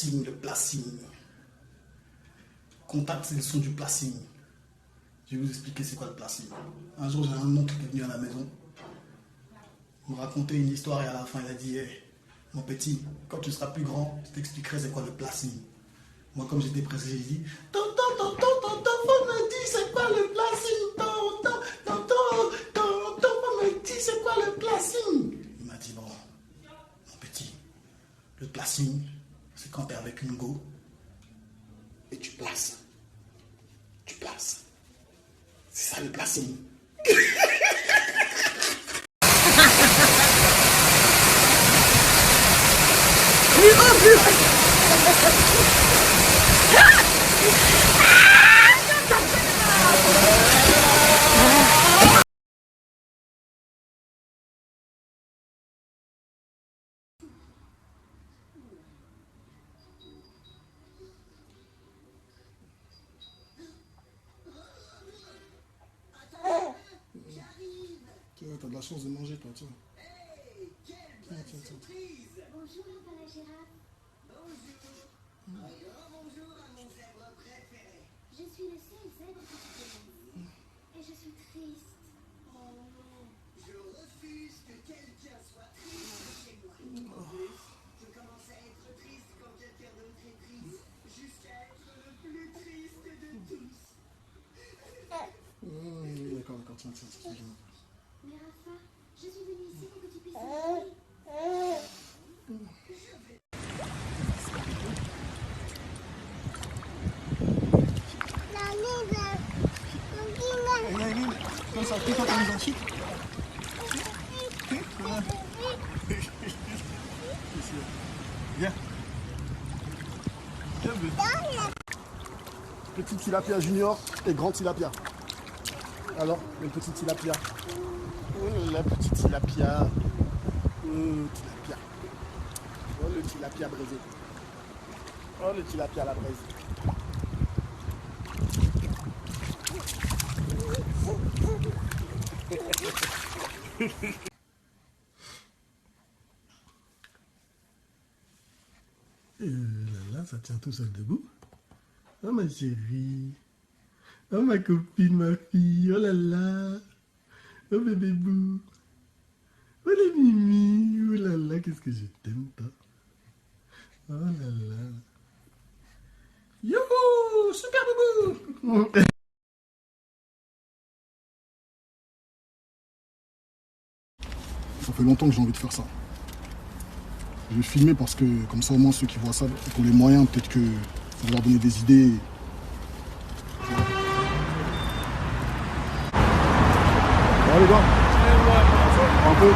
placing, le placing. Contact, c'est le son du placing. Je vais vous expliquer c'est quoi le placing. Un jour, j'ai un oncle qui est venu à la maison. Il me racontait une histoire et à la fin, il a dit hey, mon petit, quand tu seras plus grand, je t'expliquerai c'est quoi le placing. Moi, comme j'étais pressé, j'ai dit tonton, faut me dire c'est quoi le placing. Tonton, faut me dire c'est quoi le placing. Il m'a dit bon, mon petit, le placing, c'est quand tu es avec une go et tu places. Tu places. C'est ça le placing. T'as de la chance de manger, toi, tiens. Tiens. Bonjour, papa la girafe. Bonjour. Un grand bonjour à mon zèbre préféré. Je suis le seul zèbre que tu connais. Et je suis triste. Oh non, je refuse que quelqu'un soit triste chez moi. En plus, je commence à être triste quand quelqu'un d'autre est triste, jusqu'à être le plus triste de tous. D'accord, tiens. Mais Rafa, je suis venue ici pour que tu puisses manger. Comme ça, tu quand t'as mis en chic. Viens. Petit tilapia junior et grand tilapia. Alors, le petit tilapia. Oh la petite tilapia. Tilapia. Oh le tilapia braisé. Oh le tilapia à la braise. Là, ça tient tout seul debout. Oh ma chérie. Oh ma copine, ma fille. Oh là là. Oh bébé bou. Oh les mimi. Oh là là, qu'est-ce que je t'aime, toi. Oh là là. Youhou, super boubou. Ça fait longtemps que j'ai envie de faire ça. Je vais filmer parce que comme ça au moins ceux qui voient ça, pour les moyens, peut-être que ça va leur donner des idées. Bon les gars, un peu.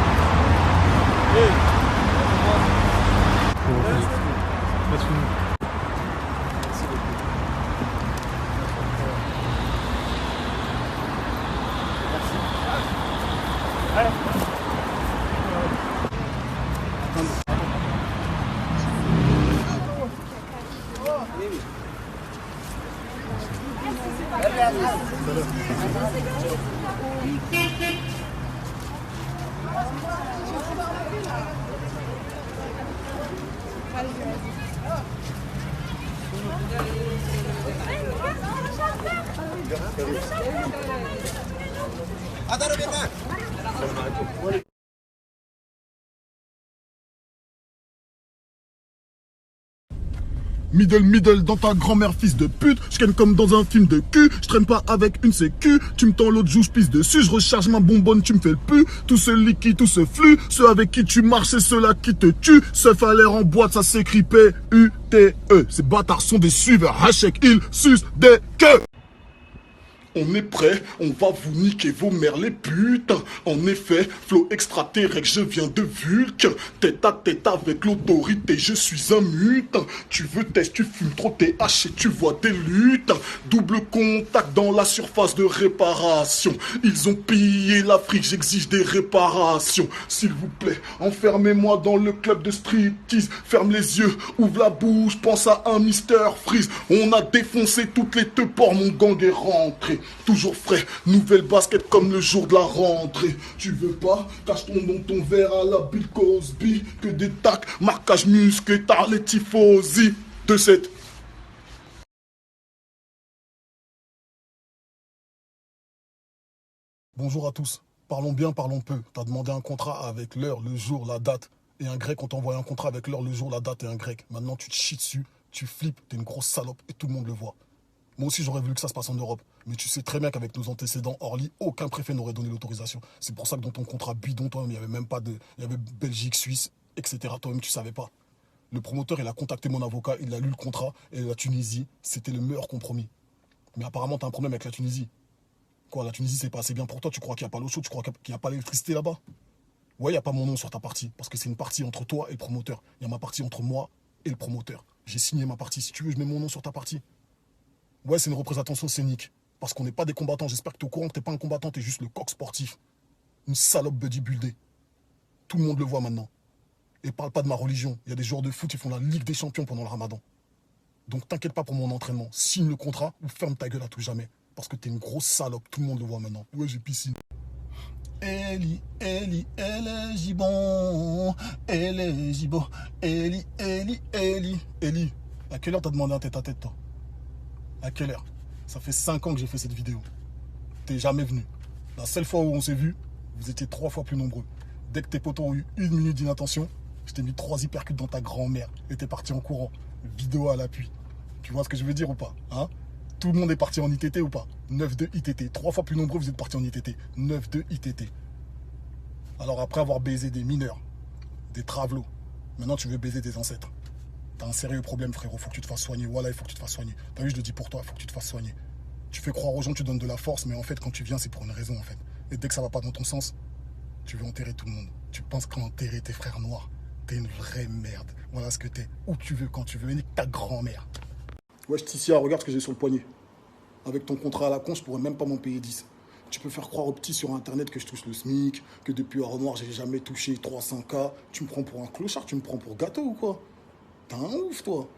Middle dans ta grand-mère fils de pute. Je ken comme dans un film de cul. Je traîne pas avec une sécu. Tu me tends l'autre joue, je pisse dessus. Je recharge ma bonbonne, tu me fais le pu. Tout ce liquide, tout ce flux. Ceux avec qui tu marches, c'est ceux-là qui te tuent. Seuf à l'air en boîte, ça s'écrit P-U-T-E. Ces bâtards sont des suiveurs. Hachek, ils sucent des queues. On est prêt, on va vous niquer vos mères les putes. En effet, flow extraterrestre, je viens de Vulque. Tête à tête avec l'autorité, je suis un mute. Tu veux test, tu fumes trop TH et tu vois des luttes. Double contact dans la surface de réparation. Ils ont pillé l'Afrique, j'exige des réparations. S'il vous plaît, enfermez-moi dans le club de striptease. Ferme les yeux, ouvre la bouche, pense à un Mister Freeze. On a défoncé toutes les teupors, mon gang est rentré. Toujours frais, nouvelle basket comme le jour de la rentrée. Tu veux pas, cache ton nom, ton verre à la Bill Cosby. Que des tacs, marquage musclé, t'as les tifosi. 2-7. Bonjour à tous. Parlons bien, parlons peu. T'as demandé un contrat avec l'heure, le jour, la date et un grec. On t'a envoyé un contrat avec l'heure, le jour, la date et un grec. Maintenant, tu te chies dessus, tu flippes, t'es une grosse salope et tout le monde le voit. Moi aussi, j'aurais voulu que ça se passe en Europe. Mais tu sais très bien qu'avec nos antécédents Orly, aucun préfet n'aurait donné l'autorisation. C'est pour ça que dans ton contrat bidon, toi-même, il n'y avait même pas de... Il y avait Belgique, Suisse, etc. Toi-même, tu savais pas. Le promoteur, il a contacté mon avocat, il a lu le contrat. Et la Tunisie, c'était le meilleur compromis. Mais apparemment, t'as un problème avec la Tunisie. Quoi, la Tunisie, c'est pas assez bien pour toi? Tu crois qu'il n'y a pas l'eau chaude? Tu crois qu'il n'y a pas l'électricité là-bas? Ouais, il n'y a pas mon nom sur ta partie. Parce que c'est une partie entre toi et le promoteur. Il y a ma partie entre moi et le promoteur. J'ai signé ma partie. Si tu veux, je mets mon nom sur ta partie. Ouais, c'est une représentation scénique. Parce qu'on n'est pas des combattants. J'espère que tu es au courant que tu n'es pas un combattant, tu es juste le coq sportif. Une salope bodybuildée. Tout le monde le voit maintenant. Et parle pas de ma religion. Il y a des joueurs de foot qui font la Ligue des Champions pendant le Ramadan. Donc t'inquiète pas pour mon entraînement. Signe le contrat ou ferme ta gueule à tout jamais. Parce que t'es une grosse salope. Tout le monde le voit maintenant. Ouais, j'ai piscine. Eli, Eli, elle est gibon. Elle est gibon. Eli, Eli, Eli. Eli, à quelle heure t'as demandé un tête-à-tête, toi? À quelle heure? Ça fait 5 ans que j'ai fait cette vidéo. T'es jamais venu. La seule fois où on s'est vu, vous étiez 3 fois plus nombreux. Dès que tes potos ont eu 1 minute d'inattention, je t'ai mis 3 hypercutes dans ta grand-mère et t'es parti en courant. Vidéo à l'appui. Tu vois ce que je veux dire ou pas, hein? Tout le monde est parti en ITT ou pas? 9-2 ITT. 3 fois plus nombreux, vous êtes partis en ITT. 9-2 ITT. Alors après avoir baisé des mineurs, des travelots, maintenant tu veux baiser des ancêtres. T'as un sérieux problème, frérot. Faut que tu te fasses soigner. Voilà, il faut que tu te fasses soigner. T'as vu, je le dis pour toi, il faut que tu te fasses soigner. Tu fais croire aux gens que tu donnes de la force, mais en fait, quand tu viens, c'est pour une raison, en fait. Et dès que ça va pas dans ton sens, tu veux enterrer tout le monde. Tu penses qu'enterrer tes frères noirs, t'es une vraie merde. Voilà ce que t'es. Où tu veux, quand tu veux, et nique ta grand-mère. Ouais, Ticia, regarde ce que j'ai sur le poignet. Avec ton contrat à la con, je pourrais même pas m'en payer 10. Tu peux faire croire aux petits sur Internet que je touche le SMIC, que depuis un Renoir, j'ai jamais touché 300K. Tu me prends pour un clochard, tu me prends pour gâteau ou quoi? T'es un ouf, toi.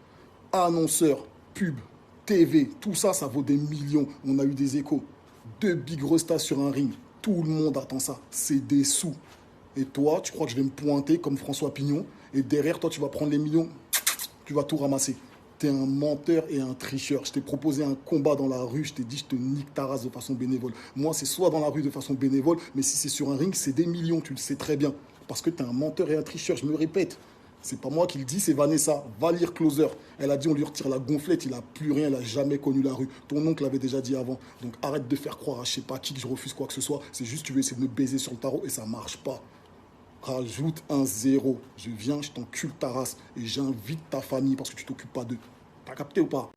Annonceur, pub, TV, tout ça, ça vaut des millions. On a eu des échos. 2 big restas sur un ring. Tout le monde attend ça. C'est des sous. Et toi, tu crois que je vais me pointer comme François Pignon et derrière, toi, tu vas prendre les millions. Tu vas tout ramasser. T'es un menteur et un tricheur. Je t'ai proposé un combat dans la rue. Je t'ai dit, je te nique ta race de façon bénévole. Moi, c'est soit dans la rue de façon bénévole, mais si c'est sur un ring, c'est des millions. Tu le sais très bien. Parce que t'es un menteur et un tricheur. Je me répète. C'est pas moi qui le dis, c'est Vanessa. Va lire Closer. Elle a dit on lui retire la gonflette, il a plus rien, elle a jamais connu la rue. Ton oncle l'avait déjà dit avant. Donc arrête de faire croire à je sais pas qui que je refuse quoi que ce soit. C'est juste tu veux essayer de me baiser sur le tarot et ça marche pas. Rajoute un 0. Je viens, je t'encule ta race et j'invite ta famille parce que tu t'occupes pas d'eux. T'as capté ou pas?